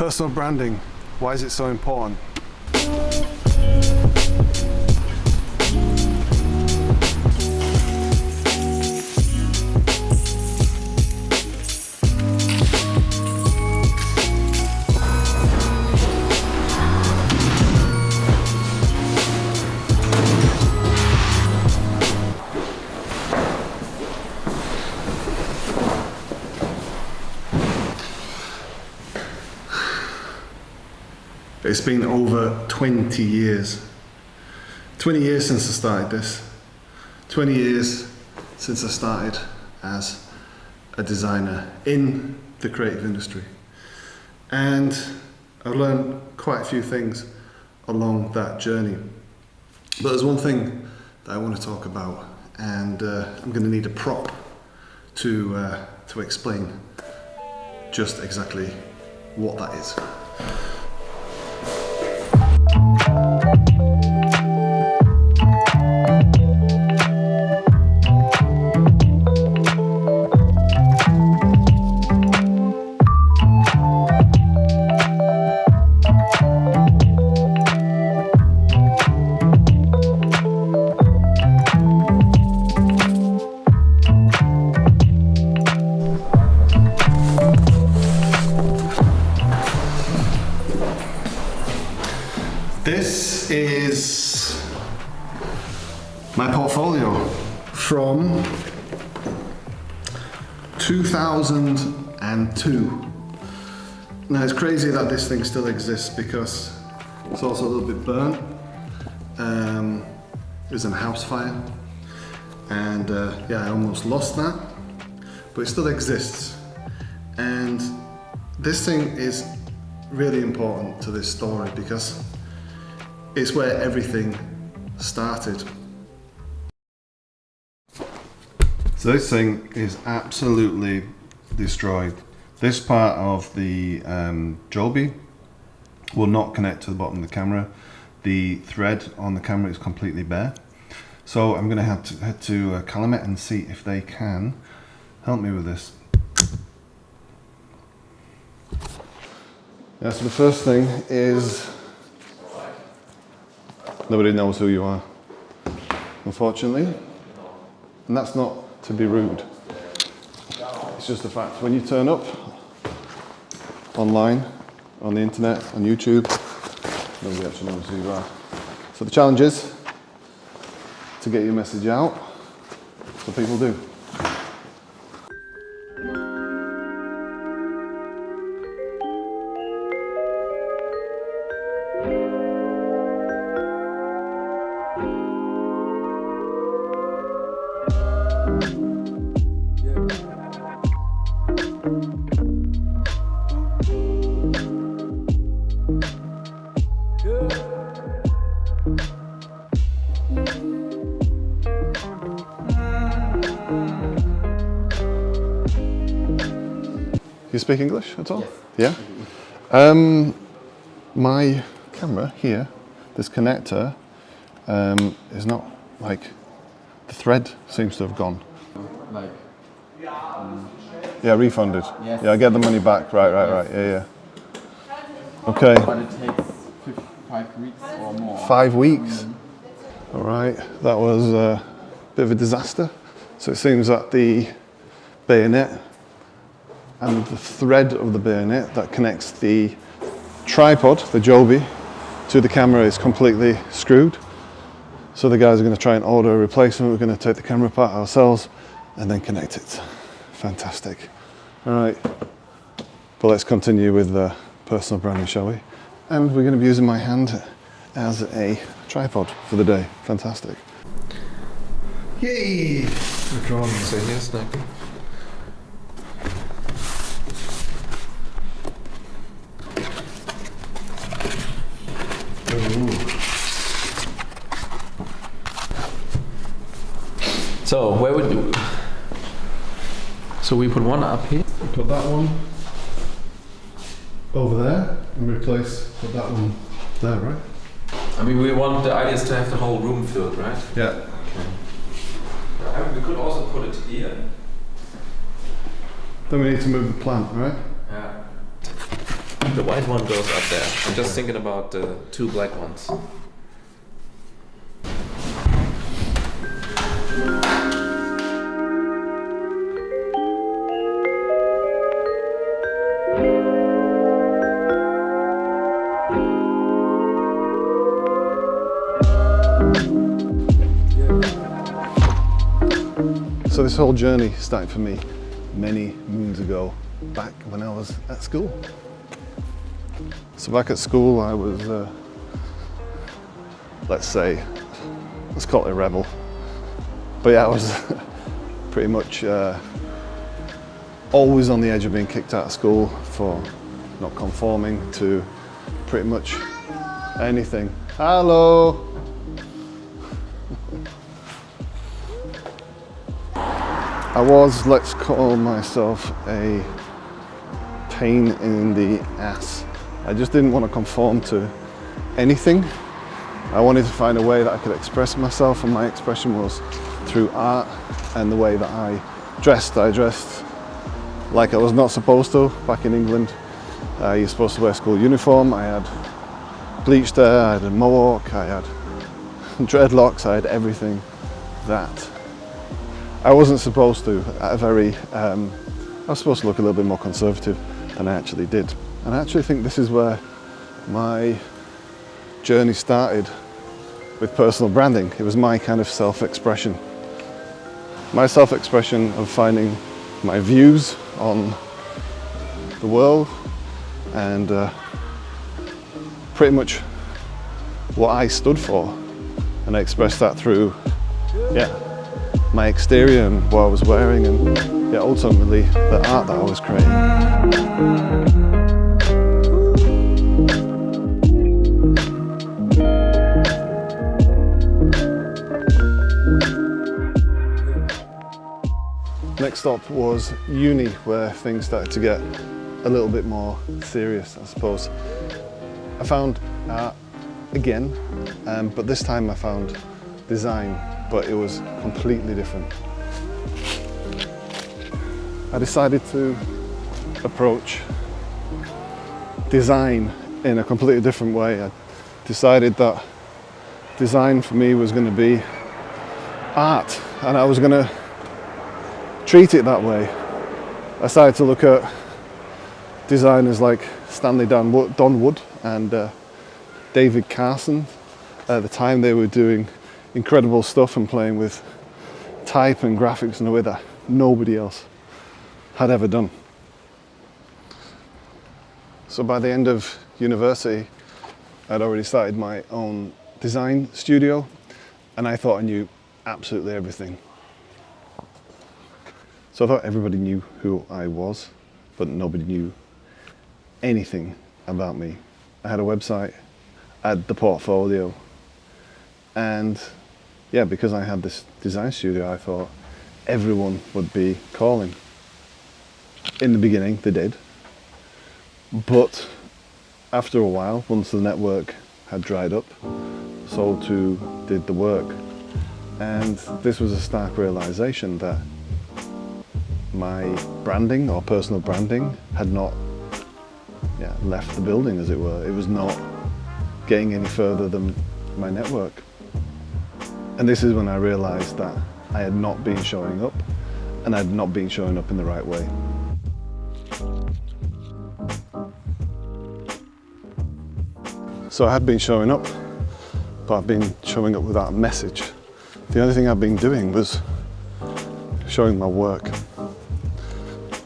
Personal branding, why is it so important? It's been over 20 years. 20 years since I started this. 20 years since I started as a designer in the creative industry. And I've learned quite a few things along that journey. But there's one thing that I want to talk about, and I'm going to need a prop to explain just exactly what that is. This is my portfolio from 2002. Now it's crazy that this thing still exists because it's also a little bit burnt. It was in a house fire, and yeah, I almost lost that, but it still exists. And this thing is really important to this story because it's where everything started. So this thing is absolutely destroyed. This part of the Joby will not connect to the bottom of the camera. The thread on the camera is completely bare. So I'm going to have to head to Calumet and see if they can help me with this. Yeah, so the first thing is nobody knows who you are, unfortunately. And that's not to be rude. It's just a fact. When you turn up online, on the internet, on YouTube, nobody actually knows who you are. So the challenge is to get your message out, so people do. You speak English at all? Yes. Yeah? My camera here, this connector, is not, like, the thread seems to have gone. Like, yeah, refunded. Yes. Yeah, I get the money back. Right, yeah. Okay. but it takes 5 weeks or more. 5 weeks. All right, that was a bit of a disaster. So it seems that the bayonet and the thread of the bayonet that connects the tripod, the Joby, to the camera is completely screwed. So the guys are going to try and order a replacement. We're going to take the camera apart ourselves and then connect it. Fantastic. All right, but let's continue with the personal branding, shall we? And we're going to be using my hand as a tripod for the day. Fantastic. Yay! Recording, so here's that. So where would you? So we put one up here. Put that one over there and put that one there, right? I mean, the idea is to have the whole room filled, right? Yeah. Okay. We could also put it here. Then we need to move the plant, right? Yeah. The white one goes up there. I'm just thinking about the two black ones. So this whole journey started for me many moons ago, back when I was at school. So back at school I was, let's call it a rebel. But yeah, I was pretty much always on the edge of being kicked out of school for not conforming to pretty much anything. Hello! I was, let's call myself a pain in the ass. I just didn't want to conform to anything. I wanted to find a way that I could express myself, and my expression was through art and the way that I dressed. I dressed like I was not supposed to. Back in England, you're supposed to wear school uniform. I had bleached hair, I had a mohawk, I had dreadlocks, I had everything that I wasn't supposed to. I was supposed to look a little bit more conservative than I actually did. And I actually think this is where my journey started with personal branding. It was my kind of self-expression. My self-expression of finding my views on the world and pretty much what I stood for. And I expressed that through, my exterior and what I was wearing, and ultimately the art that I was creating. Next stop was uni, where things started to get a little bit more serious, I suppose. I found art again, but this time I found design, but it was completely different. I decided to approach design in a completely different way. I decided that design for me was going to be art, and I was going to treat it that way. I started to look at designers like Stanley Don Wood and David Carson. At the time they were doing incredible stuff and playing with type and graphics in a way that nobody else had ever done. So by the end of university, I'd already started my own design studio, and I thought I knew absolutely everything. So I thought everybody knew who I was, but nobody knew anything about me. I had a website, I had the portfolio, and because I had this design studio, I thought everyone would be calling. In the beginning, they did. But after a while, once the network had dried up, so too did the work. And this was a stark realization that my branding, or personal branding, had not left the building, as it were. It was not getting any further than my network. And this is when I realized that I had not been showing up, and I had not been showing up in the right way. So I had been showing up, but I've been showing up without a message. The only thing I've been doing was showing my work.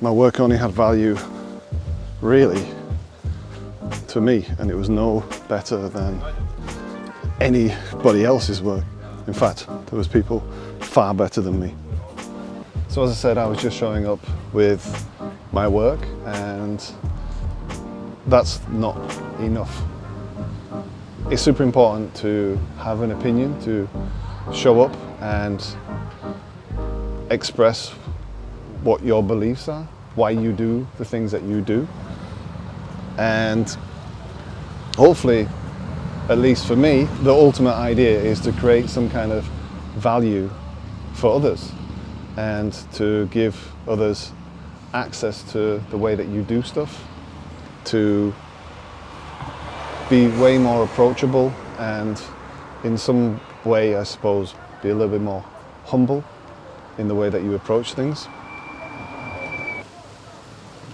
My work only had value, really, to me, and it was no better than anybody else's work. In fact, there was people far better than me. So as I said, I was just showing up with my work, and that's not enough. It's super important to have an opinion, to show up and express what your beliefs are, why you do the things that you do. And hopefully, at least for me, the ultimate idea is to create some kind of value for others and to give others access to the way that you do stuff. to be way more approachable and in some way, I suppose, be a little bit more humble in the way that you approach things.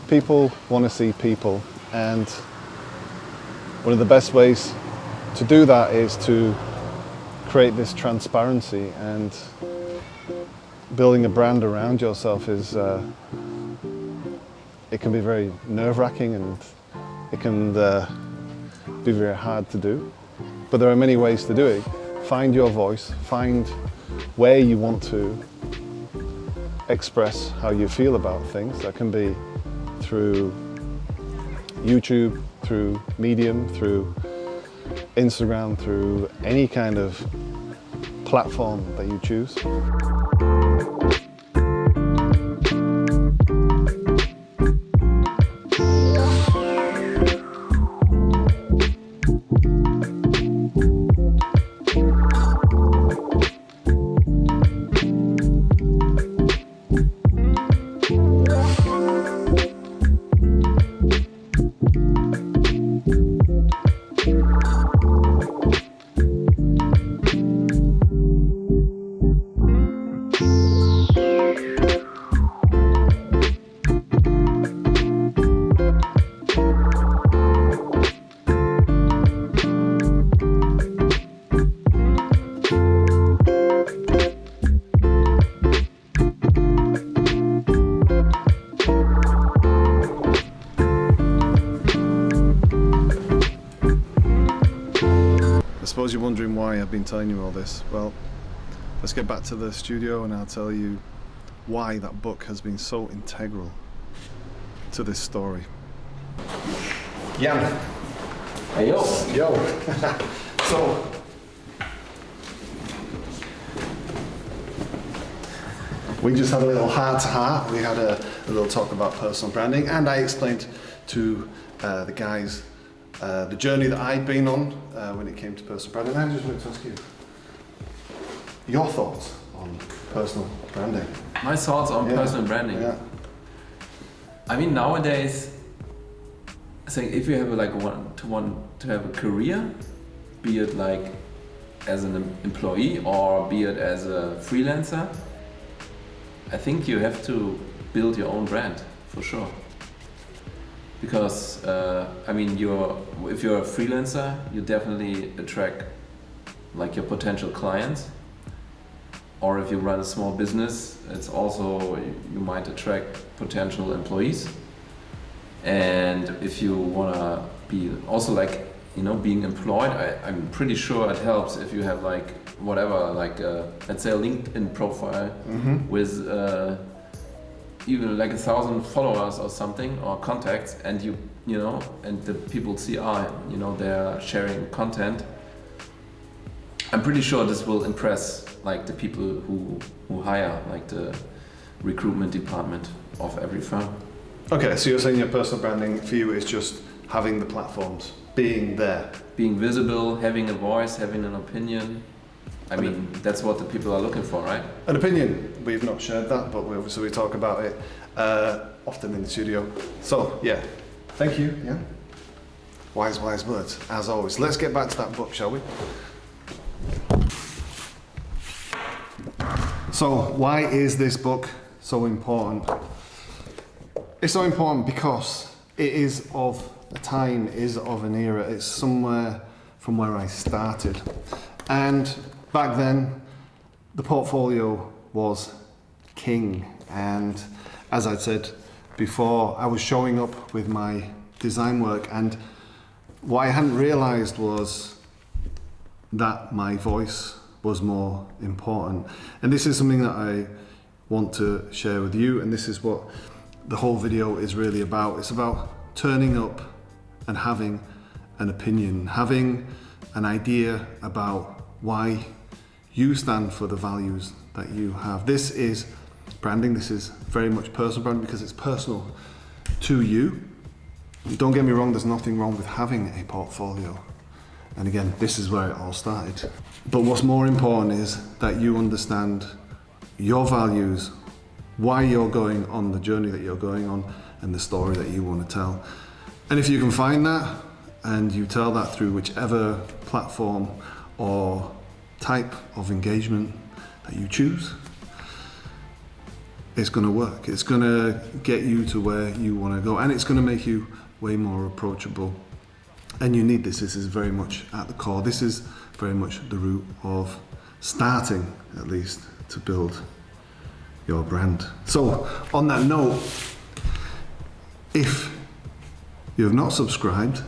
People want to see people, and one of the best ways to do that is to create this transparency, and building a brand around yourself is it can be very nerve-wracking, and it can be very hard to do, but there are many ways to do it. Find your voice, find where you want to express how you feel about things. That can be through YouTube, through Medium, through Instagram, through any kind of platform that you choose. I suppose you're wondering why I've been telling you all this. Well, let's get back to the studio and I'll tell you why that book has been so integral to this story. Jan. Hey, yo. Yo. So, we just had a little heart-to-heart. We had a little talk about personal branding, and I explained to the guys the journey that I'd been on when it came to personal branding. I just wanted to ask you your thoughts on personal branding. My thoughts on personal branding. Yeah. I mean, nowadays, I think if you have want to have a career, be it like as an employee or be it as a freelancer, I think you have to build your own brand for sure. Because I mean, if you're a freelancer, you definitely attract like your potential clients. Or if you run a small business, it's also, you might attract potential employees. And if you wanna be also like, you know, being employed, I'm pretty sure it helps if you have like whatever, like let's say a LinkedIn profile with even like 1,000 followers or something, or contacts, and you know, and the people see, you know, they're sharing content. I'm pretty sure this will impress like the people who hire, like the recruitment department of every firm. Okay, so you're saying your personal branding for you is just having the platforms, being there. Being visible, having a voice, having an opinion. I mean, that's what the people are looking for, right? An opinion. We've not shared that, but we talk about it often in the studio. So, yeah, thank you. Yeah. Wise words, as always. Let's get back to that book, shall we? So, why is this book so important? It's so important because it is of a time, is of an era. It's somewhere from where I started. And back then, the portfolio was king. And as I said before, I was showing up with my design work. And what I hadn't realized was that my voice was more important. And this is something that I want to share with you. And this is what the whole video is really about. It's about turning up and having an opinion, having an idea about why you stand for the values that you have. This is branding. This is very much personal branding because it's personal to you. Don't get me wrong, there's nothing wrong with having a portfolio. And again, this is where it all started. But what's more important is that you understand your values, why you're going on the journey that you're going on, and the story that you want to tell. And if you can find that and you tell that through whichever platform or type of engagement that you choose, it's going to work. It's going to get you to where you want to go, and it's going to make you way more approachable. And you need this. This is very much at the core. This is very much the root of starting, at least, to build your brand. So on that note, if you have not subscribed,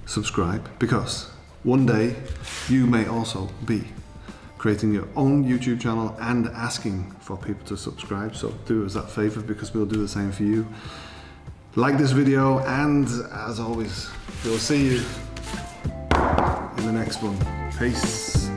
subscribe, because one day you may also be creating your own YouTube channel and asking for people to subscribe. So do us that favor, because we'll do the same for you. Like this video, and as always, we'll see you in the next one. Peace.